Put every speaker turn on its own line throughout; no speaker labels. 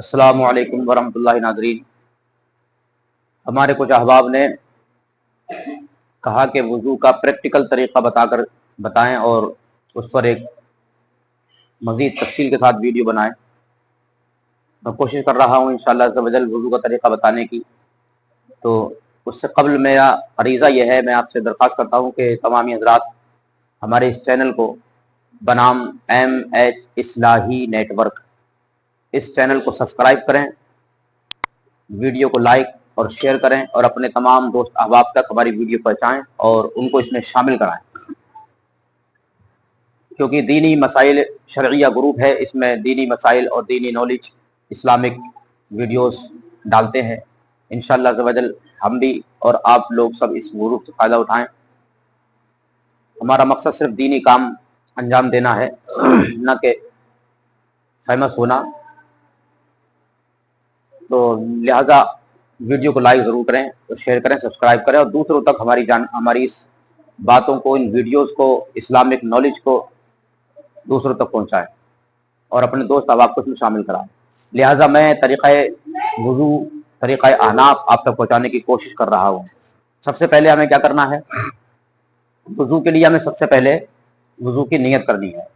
अस्सलामु अलैकुम वरहमतुल्लाहि नाज़रीन। हमारे कुछ अहबाब ने कहा कि वज़ू का प्रैक्टिकल तरीक़ा बताएं और उस पर एक मज़ीद तफ़सील के साथ वीडियो बनाएं। मैं कोशिश कर रहा हूँ इंशाअल्लाह अज़्ज़ व जल वज़ू का तरीक़ा बताने की। तो उससे क़ब्ल मेरा अरीज़ा यह है, मैं आपसे दरख्वास्त करता हूँ कि तमामी हज़रात हमारे इस चैनल को बनाम MH इस्लाही नेटवर्क, इस चैनल को सब्सक्राइब करें, वीडियो को लाइक और शेयर करें और अपने तमाम दोस्त अहबाब तक हमारी वीडियो पहुँचाएँ और उनको इसमें शामिल कराएं, क्योंकि दीनी मसाइल शरइया ग्रुप है, इसमें दीनी मसाइल और दीनी नॉलेज इस्लामिक वीडियोस डालते हैं। इंशाअल्लाह अज़्ज़ व जल हम भी और आप लोग सब इस ग्रुप से फ़ायदा उठाएं। हमारा मकसद सिर्फ दीनी काम अंजाम देना है, न कि फेमस होना। तो लिहाजा वीडियो को लाइक ज़रूर करें और शेयर करें, सब्सक्राइब करें और दूसरों तक हमारी इस बातों को, इन वीडियोस को, इस्लामिक नॉलेज को दूसरों तक पहुंचाएं और अपने दोस्त अहबाब को इसमें शामिल कराएं। लिहाजा मैं तरीक़ाए वुज़ू, तरीक़ाए अहनाफ आप तक पहुँचाने की कोशिश कर रहा हूँ। सबसे पहले हमें क्या करना है? वुज़ू के लिए हमें सबसे पहले वुज़ू की नियत करनी है।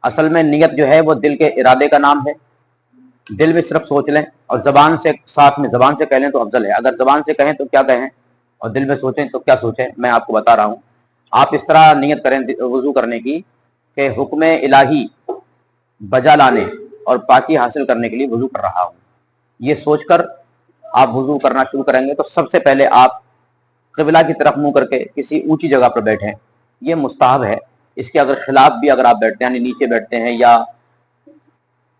असल में नियत जो है वो दिल के इरादे का नाम है। दिल में सिर्फ सोच लें और ज़बान से साथ में ज़बान से कह लें तो अफजल है। अगर ज़बान से कहें तो क्या कहें और दिल में सोचें तो क्या सोचें, मैं आपको बता रहा हूँ। आप इस तरह नियत करें वुज़ू करने की कि हुक्म इलाही बजा लाने और पाकी हासिल करने के लिए वुज़ू कर रहा हूँ। ये सोचकर आप वुज़ू करना शुरू करेंगे तो सबसे पहले आप क़िबला की तरफ मुँह करके किसी ऊँची जगह पर बैठें। ये मुस्ताहब है। इसके अगर खिलाफ भी अगर आप बैठते हैं, यानी नीचे बैठते हैं या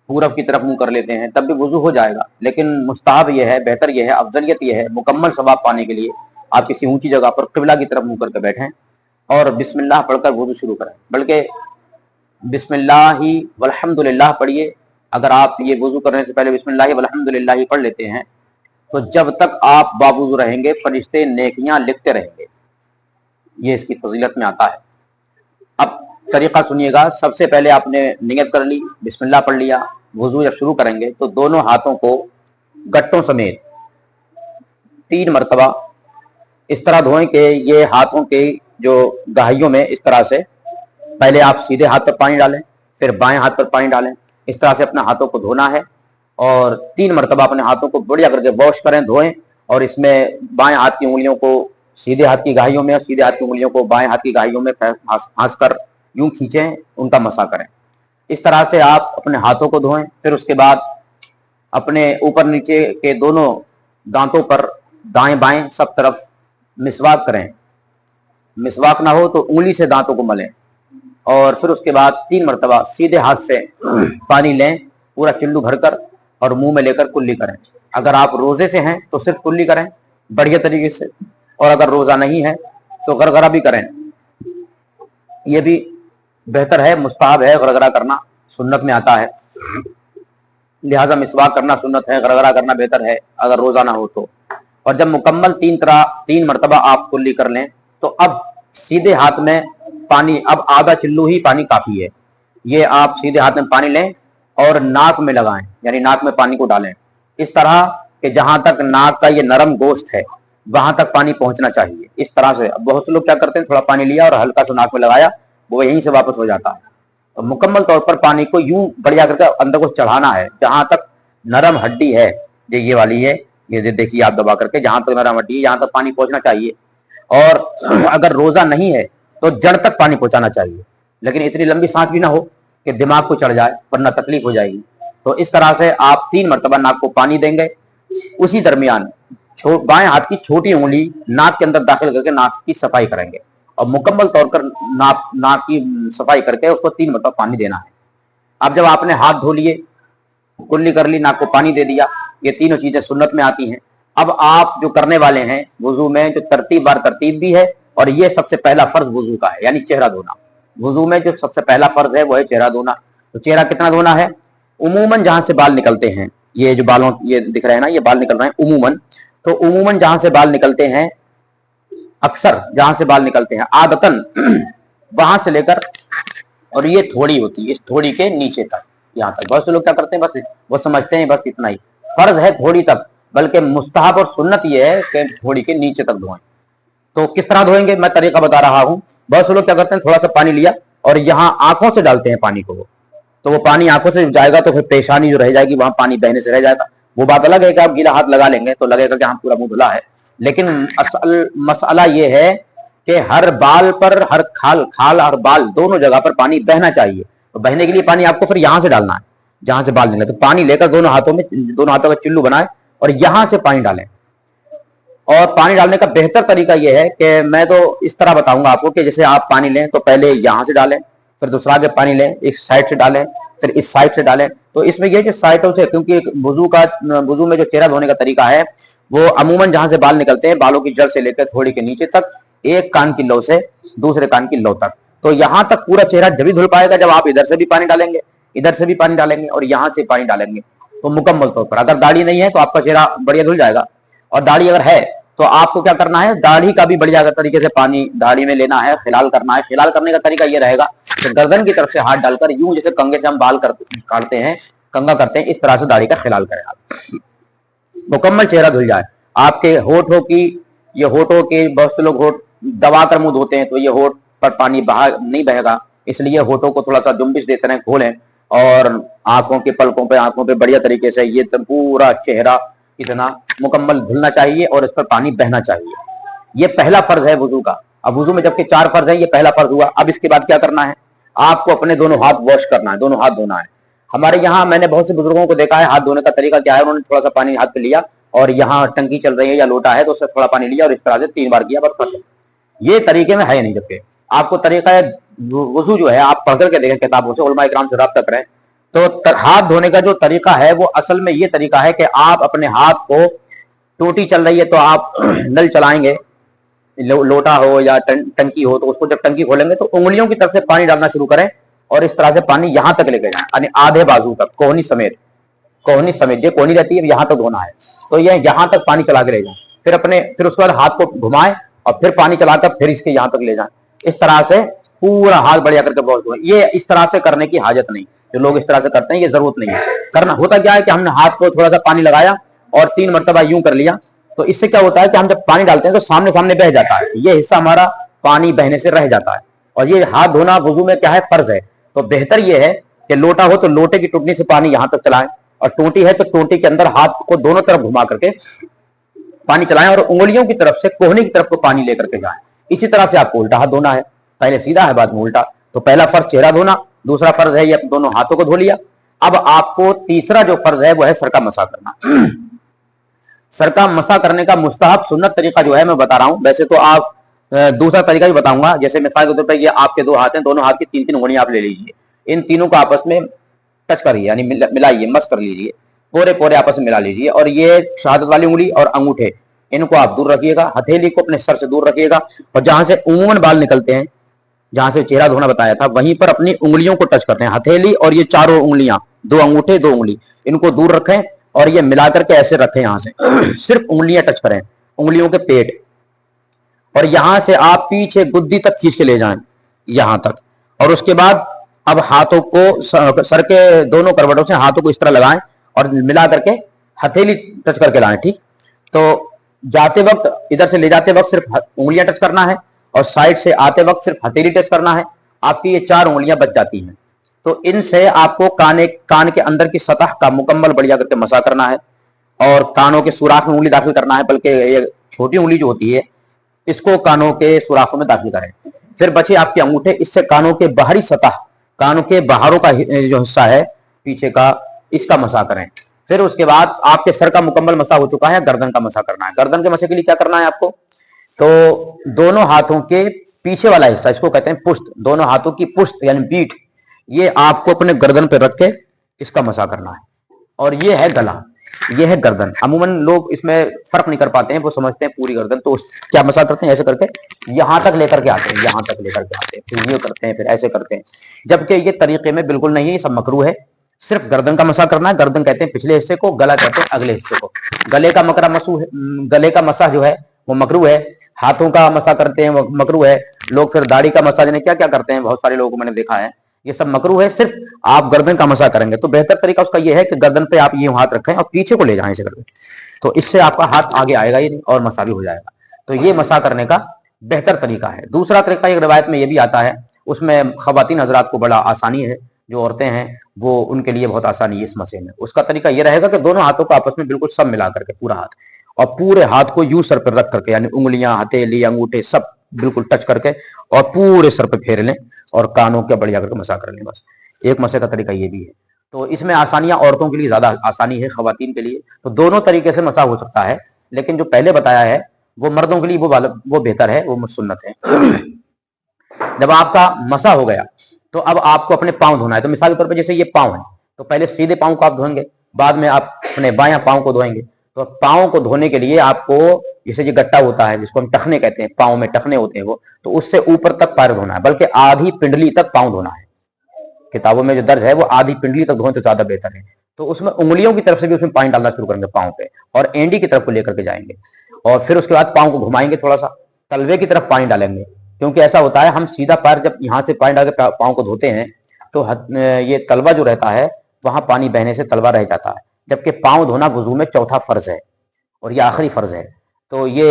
पूरब की तरफ मुंह कर लेते हैं, तब भी वुज़ू हो जाएगा। लेकिन मुस्ताहब यह है, बेहतर यह है, अफजलियत यह है, मुकम्मल सवाब पाने के लिए आप किसी ऊंची जगह पर क़िबला की तरफ मुंह करके बैठें और बिस्मिल्लाह पढ़कर वुज़ू शुरू करें। बल्कि बिस्मिल्लाहि वल्हम्दुलिल्लाह पढ़िए। अगर आप ये वुज़ू करने से पहले बिस्मिल्लाहि वल्हम्दुलिल्लाह पढ़ लेते हैं तो जब तक आप बावुज़ू रहेंगे फरिश्ते नेकियां लिखते रहेंगे। ये इसकी फजीलत में आता है। अब तरीक़ा सुनिएगा। सबसे पहले आपने नियत कर ली, बिस्मिल्लाह पढ़ लिया। वुज़ू जब शुरू करेंगे तो दोनों हाथों को गट्टों समेत 3 मरतबा इस तरह धोएं कि ये हाथों के जो गहाइयों में इस तरह से, पहले आप सीधे हाथ पर पानी डालें, फिर बाएं हाथ पर पानी डालें। इस तरह से अपने हाथों को धोना है और 3 मरतबा अपने हाथों को बढ़िया करके वॉश करें, धोएं और इसमें बाएं हाथ की उंगलियों को सीधे हाथ की गहाइयों में और सीधे हाथ की उंगलियों को बाएं हाथ की गहाइयों में फंस कर यूं खींचें, उनका मसा करें। इस तरह से आप अपने हाथों को धोएं। फिर उसके बाद अपने ऊपर नीचे के दोनों दांतों पर दाएं बाएं सब तरफ मिसवाक करें। मिसवाक ना हो तो उंगली से दांतों को मलें और फिर उसके बाद 3 मरतबा सीधे हाथ से पानी लें, पूरा चिल्लू भरकर और मुंह में लेकर कुल्ली करें। अगर आप रोजे से हैं तो सिर्फ कुल्ली करें बढ़िया तरीके से, और अगर रोजा नहीं है तो गरगरा भी करें। यह भी बेहतर है, मुस्ताहब है। गरगरा करना सुन्नत में आता है, लिहाजा मिसवाक करना सुन्नत है, गरगरा करना बेहतर है अगर रोजा ना हो तो। और जब मुकम्मल 3 मरतबा आप कुल्ली कर लें तो अब सीधे हाथ में पानी, अब आधा चिल्लू ही पानी काफी है। ये आप सीधे हाथ में पानी लें और नाक में लगाएं, यानी नाक में पानी को डालें इस तरह कि जहां तक नाक का ये नरम गोश्त है वहां तक पानी पहुंचना चाहिए। इस तरह से अब बहुत से लोग क्या करते हैं, थोड़ा पानी लिया और हल्का सा नाक में लगाया, वो यहीं से वापस हो जाता है। तो मुकम्मल तौर पर पानी को यूं बढ़िया करके अंदर को चढ़ाना है। जहां तक नरम हड्डी है, ये वाली है, ये देखिए आप दबा करके, जहां तक नरम हड्डी है यहाँ तक पानी पहुंचना चाहिए। और अगर रोजा नहीं है तो जड़ तक पानी पहुंचाना चाहिए, लेकिन इतनी लंबी सांस भी ना हो कि दिमाग को चढ़ जाए, वरना तकलीफ हो जाएगी। तो इस तरह से आप 3 मरतबा नाक को पानी देंगे। उसी दरमियान बाएं हाथ की छोटी उंगली नाक के अंदर दाखिल करके नाक की सफाई करेंगे और मुकम्मल तौर पर नाक की सफाई करके उसको 3 मरतबा पानी देना है। अब जब आपने हाथ धो लिए, कुल्ली कर ली, नाक को पानी दे दिया, ये तीनों चीजें सुन्नत में आती हैं। अब आप जो करने वाले हैं वुजू में, जो तरतीब भी है और ये सबसे पहला फर्ज वुजू का है, यानी चेहरा धोना। वुजू में जो सबसे पहला फर्ज है वो है चेहरा धोना। तो चेहरा कितना धोना है? उमूमन जहां से बाल निकलते हैं, ये जो बालों ये दिख रहे हैं ना, ये बाल निकल रहे हैं उमूमन, तो उमूमन जहां से बाल निकलते हैं, अक्सर जहां से बाल निकलते हैं आदतन वहां से लेकर, और ये थोड़ी होती है, इस थोड़ी के नीचे तक, यहाँ तक। बहुत से लोग क्या करते हैं, बस वो समझते हैं बस इतना ही, फर्ज है थोड़ी तक, बल्कि मुस्तहब और सुन्नत ये है कि थोड़ी के नीचे तक धोएं। तो किस तरह धोएंगे, मैं तरीका बता रहा हूँ। बहुत से लोग क्या करते हैं, थोड़ा सा पानी लिया और यहाँ आंखों से डालते हैं पानी को, तो वो पानी आंखों से जाएगा तो फिर पेशानी जो रह जाएगी वहां पानी बहने से रह जाएगा। वो बात अलग है कि आप गीला हाथ लगा लेंगे तो लगेगा कि हाँ पूरा मुंह धुला है, लेकिन असल मसला ये है कि हर बाल पर, हर खाल और बाल दोनों जगह पर पानी बहना चाहिए। तो बहने के लिए पानी आपको फिर यहां से डालना है, जहां से बाल निकले, तो पानी लेकर दोनों हाथों का चिल्लू बनाए और यहां से पानी डालें। और पानी डालने का बेहतर तरीका यह है कि मैं तो इस तरह बताऊंगा आपको कि जैसे आप पानी लें तो पहले यहां से डालें, फिर दूसरा आगे पानी लें, एक साइड से डालें, फिर इस साइड से डालें। तो इसमें यह कि साइडों से, क्योंकि वुजू में जो चेहरा धोने का तरीका है वो अमूमन जहां से बाल निकलते हैं, बालों की जड़ से लेकर थोड़ी के नीचे तक, एक कान की लौ से दूसरे कान की लौ तक, तो यहां तक पूरा चेहरा जब भी धुल पाएगा जब आप इधर से भी पानी डालेंगे, इधर से भी पानी डालेंगे और यहां से पानी डालेंगे। तो मुकम्मल तौर पर, अगर दाढ़ी नहीं है तो आपका चेहरा बढ़िया धुल जाएगा, और दाढ़ी अगर है तो आपको क्या करना है, दाढ़ी का भी बढ़िया तरीके से पानी दाढ़ी में लेना है, खिलाल करना है। खिलाल करने का तरीका ये रहेगा कि गर्दन की तरफ से हाथ डालकर यूं, जैसे कंघे से हम बाल काटते हैं, कंघा करते हैं, इस तरह से दाढ़ी का खिलाल करें आप, मुकम्मल चेहरा धुल जाए। आपके होठों की, ये होठों के, बहुत से लोग होठ दबा कर मुंह धोते हैं तो ये होठ पर पानी नहीं बहेगा, इसलिए होठों को थोड़ा सा जुम्बिश देते रहे, खोलें, और आंखों के पलकों पे बढ़िया तरीके से ये पूरा चेहरा इतना मुकम्मल धुलना चाहिए और इस पर पानी बहना चाहिए। ये पहला फर्ज है वुजू का। अब वुजू में जबकि 4 फर्ज है, ये पहला फर्ज हुआ। अब इसके बाद क्या करना है, आपको अपने दोनों हाथ वॉश करना है, दोनों हाथ धोना है। हमारे यहाँ मैंने बहुत से बुजुर्गों को देखा है, हाथ धोने का तरीका क्या है, उन्होंने थोड़ा सा पानी हाथ पे लिया और यहाँ टंकी चल रही है या लोटा है तो उससे थोड़ा पानी लिया और इस तरह से 3 बार किया, बस खत्म। ये तरीके में है नहीं। जबकि आपको तरीका है वुजू जो है, आप पढ़ करके देखें किताबों से, उलमा इकराम से राब्ता करें, तो हाथ धोने का जो तरीका है वो असल में ये तरीका है कि आप अपने हाथ को, टूटी चल रही है तो आप नल चलाएंगे, लोटा हो या टंकी हो, तो उसको जब टंकी खोलेंगे तो उंगलियों की तरफ से पानी डालना शुरू करें और इस तरह से पानी यहां तक लेके जाए, यानी आधे बाजू तक, कोहनी समेत जो कोहनी रहती है यहां तक धोना है, तो ये यहां तक पानी चला के ले जाए। फिर उसके बाद हाथ को घुमाएं और फिर पानी चलाकर फिर इसके यहां तक ले जाएं। इस तरह से पूरा हाथ बढ़िया करके बहुत धोएं। ये इस तरह से करने की हाजत नहीं, जो लोग इस तरह से करते हैं ये जरूरत नहीं है करना। होता क्या है कि हमने हाथ को थोड़ा सा पानी लगाया और 3 मरतबा यूं कर लिया, तो इससे क्या होता है कि हम जब पानी डालते हैं तो सामने सामने बह जाता है, ये हिस्सा हमारा पानी बहने से रह जाता है। और ये हाथ धोना वुजू में क्या है, फर्ज है। तो बेहतर ये है कि लोटा हो तो लोटे की टुकनी से पानी यहां तक चलाएं, और टोटी है तो टोटी के अंदर हाथ को दोनों तरफ घुमा करके पानी चलाएं और उंगलियों की तरफ से कोहनी की तरफ को पानी लेकर के जाएं। इसी तरह से आपको उल्टा हाथ धोना है, पहले सीधा है बाद में उल्टा। तो पहला फर्ज चेहरा धोना, दूसरा फर्ज है ये दोनों हाथों को धो लिया। अब आपको तीसरा जो फर्ज है वो है सर का मसा करना। सर का मसा करने का मुस्तहब सुन्नत तरीका जो है मैं बता रहा हूं। वैसे तो आप दूसरा तरीका भी बताऊंगा, जैसे मिसाल के तौर पर ये आपके 2 हाथ हैं, दोनों हाथ की 3-3 उंगलियां आप ले लीजिए, इन तीनों को आपस में टच करिए, यानी मिलाइए, मस कर लीजिए, पूरे आपस में मिला लीजिए। और ये शहादत वाली उंगली और अंगूठे, इनको आप दूर रखिएगा, हथेली को अपने सर से दूर रखिएगा, और जहां से उमूमन बाल निकलते हैं, जहां से चेहरा धोना बताया था, वहीं पर अपनी उंगलियों को टच करते हैं। हथेली और ये चारों उंगलियां, 2 अंगूठे 2 उंगली, इनको दूर रखें और ये मिला करके ऐसे रखें, यहां से सिर्फ उंगलियां टच करें, उंगलियों के पेट, और यहां से आप पीछे गुद्दी तक खींच के ले जाएं, यहां तक। और उसके बाद अब हाथों को सर के दोनों करवटों से हाथों को इस तरह लगाएं और मिला करके हथेली टच करके लाएं, ठीक। तो जाते वक्त, इधर से ले जाते वक्त सिर्फ उंगलियां टच करना है और साइड से आते वक्त सिर्फ हथेली टच करना है। आपकी ये 4 उंगलियां बच जाती हैं। तो इनसे आपको कान के अंदर की सतह का मुकम्मल बढ़िया करके मसा करना है और कानों के सुराख में उंगली दाखिल करना है, बल्कि ये छोटी उंगली जो होती है इसको कानों के सुराखों में दाखिल करें। फिर बचे आपके अंगूठे, इससे कानों के बाहरी सतह, कानों के बाहरों का जो हिस्सा है पीछे का, इसका मसा करें। फिर उसके बाद आपके सर का मुकम्मल मसा हो चुका है, गर्दन का मसा करना है। गर्दन के मसे के लिए क्या करना है आपको, तो दोनों हाथों के पीछे वाला हिस्सा, इसको कहते हैं पुष्ट, दोनों हाथों की पुष्ट यानी पीठ, ये आपको अपने गर्दन पे रख के इसका मसा करना है। और ये है गला, ये है गर्दन। अमूमन लोग इसमें फर्क नहीं कर पाते हैं, वो समझते हैं पूरी गर्दन, तो क्या मसा करते हैं, ऐसे करके यहां तक लेकर के आते हैं, यहां तक लेकर के आते हैं, फिर ये करते हैं, फिर ऐसे करते हैं। जबकि ये तरीके में बिल्कुल नहीं है, ये सब मकरूह है। सिर्फ गर्दन का मसा करना है। गर्दन कहते हैं पिछले हिस्से को, गला कहते हैं अगले हिस्से को। गले का मसा जो है वो मकरूह है। हाथों का मसा करते हैं वो मकरूह है। लोग फिर दाढ़ी का मसा, क्या क्या करते हैं, बहुत सारे लोगों को मैंने देखा है, ये सब मकरूह है। सिर्फ आप गर्दन का मसा करेंगे तो बेहतर तरीका उसका ये है कि गर्दन पे आप ये हाथ रखें और पीछे को ले जाएं इसे गर्दन, तो इससे आपका हाथ आगे आएगा ही नहीं और मसा भी हो जाएगा। तो ये मसा करने का बेहतर तरीका है। दूसरा तरीका एक रिवायत में ये भी आता है, उसमें खवातीन हजरात को बड़ा आसानी है, जो औरतें हैं वो उनके लिए बहुत आसानी है इस मसे में। उसका तरीका ये रहेगा कि दोनों हाथों को आपस में बिल्कुल सब मिला करके पूरा हाथ, और पूरे हाथ को यूं सर पर रख करके, यानी उंगलियां, हथेली, अंगूठे सब बिल्कुल टच करके और पूरे सर पे फेर लें और कानों के बढ़िया करके मसा कर लें। बस एक मसे का तरीका ये भी है। तो इसमें आसानियां औरतों के लिए ज्यादा आसानी है, खवातीन के लिए तो दोनों तरीके से मसा हो सकता है, लेकिन जो पहले बताया है वो मर्दों के लिए वो बेहतर है, वो सुन्नत है। जब आपका मसा हो गया तो अब आपको अपने पांव धोना है। तो मिसाल के तौर पर जैसे ये पांव है तो पहले सीधे पांव को आप धोएंगे, बाद में आप अपने बायां पांव को धोएंगे। तो पांव को धोने के लिए आपको जैसे ये गट्टा होता है जिसको हम टखने कहते हैं, पांव में टखने होते हैं वो, तो उससे ऊपर तक पैर धोना है, बल्कि आधी पिंडली तक पांव धोना है। किताबों में जो दर्ज है वो आधी पिंडली तक धोएं तो ज्यादा बेहतर है। तो उसमें उंगलियों की तरफ से भी उसमें पानी डालना शुरू करेंगे पांव पे, और एंडी की तरफ को लेकर के जाएंगे, और फिर उसके बाद पांव को घुमाएंगे, थोड़ा सा तलवे की तरफ पानी डालेंगे। क्योंकि ऐसा होता है हम सीधा पैर जब यहाँ से पानी डाल के पांव को धोते हैं तो ये तलवा जो रहता है वहां पानी बहने से तलवा रह जाता है, जबकि पांव धोना वुजू में चौथा फर्ज है और ये आखिरी फर्ज है। तो ये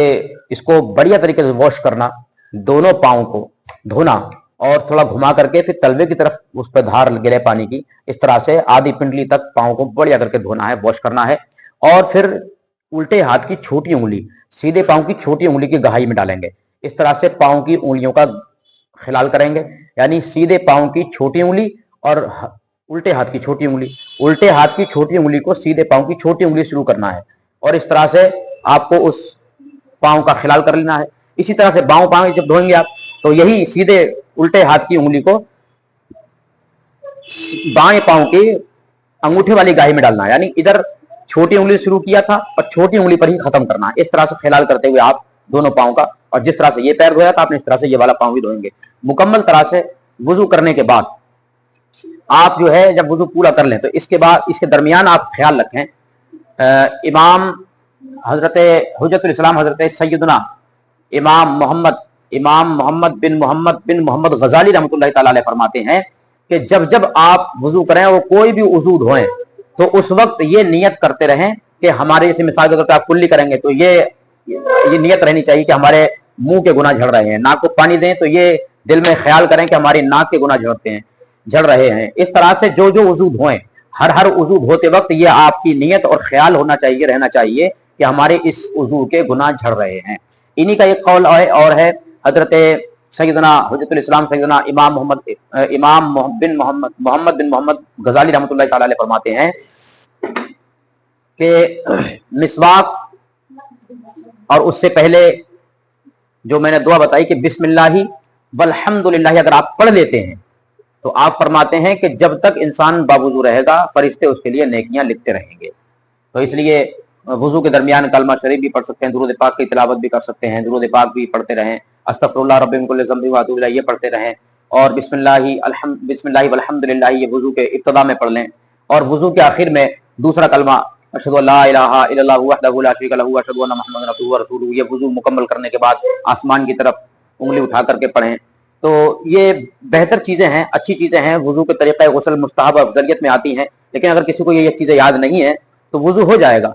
इसको बढ़िया तरीके से वॉश करना, दोनों पांव को धोना और थोड़ा घुमा करके फिर तलवे की तरफ उस पर धार गिरे पानी की, इस तरह से आधी पिंडली तक पांव को बढ़िया करके धोना है, वॉश करना है। और फिर उल्टे हाथ की छोटी उंगली सीधे पांव की छोटी उंगली की गहाई में डालेंगे, इस तरह से पांव की उंगलियों का खिलाल करेंगे, यानी सीधे पांव की छोटी उंगली और उल्टे हाथ की छोटी उंगली, उल्टे हाथ की छोटी उंगली को सीधे पांव की छोटी उंगली शुरू करना है, और इस तरह से आपको उस पांव का खिलाल कर लेना है। इसी तरह से बाएं पांव जब धोएंगे आप तो यही सीधे उल्टे हाथ की उंगली को बाएं पांव के अंगूठे वाली गाही में डालना है, यानी इधर छोटी उंगली शुरू किया था और छोटी उंगली पर ही खत्म करना है। इस तरह से खिलाल करते हुए आप दोनों पांव का, और जिस तरह से ये पैर धोया था आपने इस तरह से ये वाला पांव भी धोएंगे। मुकम्मल तरह से वुजू करने के बाद आप जो है जब वुजू पूरा कर लें तो इसके बाद इसके दरमियान आप ख्याल रखें, इमाम हजरत हुज्जतुल इस्लाम हजरत सैयदना इमाम मोहम्मद बिन मोहम्मद गजाली रहमतुल्लाह तआला अलैह फरमाते हैं कि जब जब आप वुजू करें और कोई भी वुजू धोएं तो उस वक्त ये नियत करते रहें कि हमारे, जैसे मिसाल के तौर पर आप कुल्ली करेंगे तो ये नियत रहनी चाहिए कि हमारे मुंह के गुनाह झड़ रहे हैं। नाक को पानी दें तो ये दिल में ख्याल करें कि हमारी नाक के गुनाह झड़ रहे हैं। इस तरह से जो जो वुजू धोएं, हर वुजू धोते वक्त ये आपकी नियत और ख्याल होना चाहिए, रहना चाहिए कि हमारे इस वुजू के गुनाह झड़ रहे हैं। इन्हीं का एक कौल और है हजरत सैयदना हुज्जतुल इस्लाम सैयदना इमाम मोहम्मद बिन मोहम्मद गजाली रहमतुल्लाह तआला अलैह फरमाते हैं कि मिसवाक और उससे पहले जो मैंने दुआ बताई कि बिस्मिल्लाहि वल्हम्दुलिल्लाह अगर आप पढ़ लेते हैं तो आप फरमाते हैं कि जब तक इंसान बावुजू रहेगा फरिश्ते उसके लिए नेकियां लिखते रहेंगे। तो इसलिए वुजू के दरमियान कलमा शरीफ भी पढ़ सकते हैं, दुरूद पाक की तिलावत भी कर सकते हैं, दुरूद पाक भी पढ़ते रहें, अस्तगफिरुल्लाह रब्बी मिन कुल्लि ज़ंबि व अतूबु इलैह ये पढ़ते रहें, और बिस्मिल्लाहि वल्हम्दुलिल्लाह ये वुजू के इब्तिदा में पढ़ लें, और वुजू के आखिर में दूसरा कलमा अशहदु अल्ला इलाहा इल्लल्लाहु वहदहु ला शरीका लहु व अशहदु अन्ना मुहम्मदन अब्दुहु व रसूलुहु ये वुजू मुकम्मल करने के बाद आसमान की तरफ उंगली उठा करके पढ़ें। तो ये बेहतर चीजें हैं, अच्छी चीजें हैं, वुजू के तरीक़े गुस्ल मुस्तहब अफजलियत में आती हैं। लेकिन अगर किसी को ये चीजें याद नहीं है तो वुजू हो जाएगा।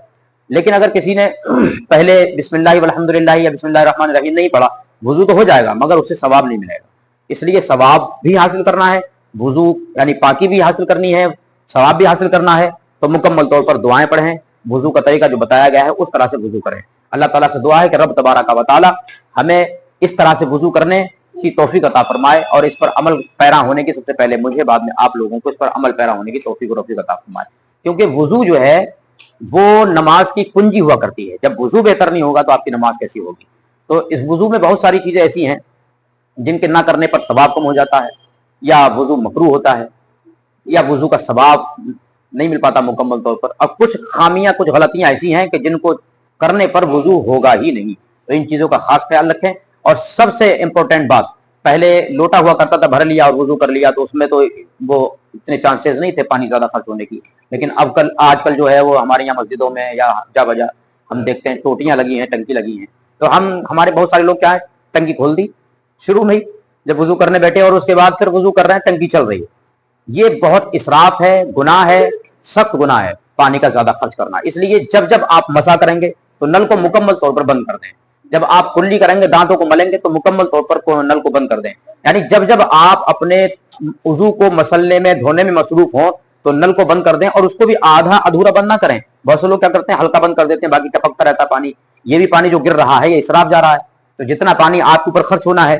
लेकिन अगर किसी ने पहले बिस्मिल्लाह वल्हम्दुलिल्लाह या बिस्मिल्लाहिर रहमानिर रहीम नहीं पढ़ा, वुजू तो हो जाएगा मगर उससे सवाब नहीं मिलेगा। इसलिए सवाब भी हासिल करना है, वुजू यानी पाकी भी हासिल करनी है, सवाब भी हासिल करना है, तो मुकम्मल तौर पर दुआएं पढ़ें, वुजू का तरीका जो बताया गया है उस तरह से वुजू करें। अल्लाह ताला से दुआ है कि रब तबारक व तआला हमें इस तरह से वुजू करने की तौफीक अता फरमाए, और इस पर अमल पैरा होने की, सबसे पहले मुझे बाद में आप लोगों को इस पर अमल पैरा होने की तौफीक और रफीक अता फरमाए। क्योंकि वुजू जो है वो नमाज की कुंजी हुआ करती है। जब वुजू बेहतर नहीं होगा तो आपकी नमाज कैसी होगी। तो इस वुजू में बहुत सारी चीजें ऐसी हैं जिनके ना करने पर सवाब कम हो जाता है, या वुजू मकरूह होता है, या वुजू का सवाब नहीं मिल पाता मुकम्मल तौर पर। अब कुछ खामियां, कुछ गलतियां ऐसी हैं कि जिनको करने पर वुजू होगा ही नहीं। तो इन चीजों का खास ख्याल रखें। और सबसे इंपॉर्टेंट बात, पहले लोटा हुआ करता था, भर लिया और वुजू कर लिया, तो उसमें तो वो इतने चांसेस नहीं थे पानी ज्यादा खर्च होने की। लेकिन अब आजकल जो है वो हमारे यहाँ मस्जिदों में या जा बजा हम देखते हैं टोटियां लगी हैं, टंकी लगी हैं। तो हमारे बहुत सारे लोग क्या है, टंकी खोल दी शुरू में ही जब वुजू करने बैठे, और उसके बाद फिर वुजू कर रहे हैं, टंकी चल रही है। یہ بہت اسراف ہے، گناہ ہے، سخت گناہ ہے پانی کا زیادہ خرچ کرنا۔ اس لیے جب جب آپ مسا کریں گے تو نل کو مکمل طور پر بند کر دیں، جب آپ کلی کریں گے، دانتوں کو ملیں گے تو مکمل طور پر نل کو بند کر دیں۔ یعنی جب جب آپ اپنے وضو کو مسلنے میں دھونے میں مصروف ہوں تو نل کو بند کر دیں، اور اس کو بھی آدھا ادھورا بند نہ کریں۔ بہت سے لوگ کیا کرتے ہیں، ہلکا بند کر دیتے ہیں، باقی ٹپکتا رہتا پانی۔ یہ بھی پانی جو گر رہا ہے یہ اسراف جا رہا ہے۔ تو جتنا پانی آپ کے اوپر خرچ ہونا ہے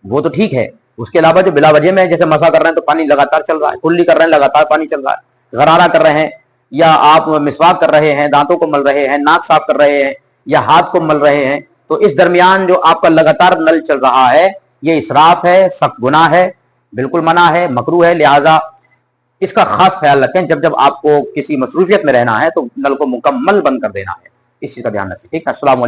وہ تو ٹھیک ہے، اس کے علاوہ جو بلا وجہ میں جیسے مسا کر رہے ہیں تو پانی لگاتار چل رہا ہے، کلی کر رہے ہیں لگاتار پانی چل رہا ہے، غرارہ کر رہے ہیں، یا آپ مسواک کر رہے ہیں، دانتوں کو مل رہے ہیں، ناک صاف کر رہے ہیں، یا ہاتھ کو مل رہے ہیں، تو اس درمیان جو آپ کا لگاتار نل چل رہا ہے یہ اسراف ہے، سخت گناہ ہے، بالکل منع ہے، مکروہ ہے۔ لہذا اس کا خاص خیال رکھیں، جب جب آپ کو کسی مصروفیت میں رہنا ہے تو نل کو مکمل بند کر دینا ہے، اس چیز کا دھیان رکھیں۔ ٹھیک ہے، السلام علیکم۔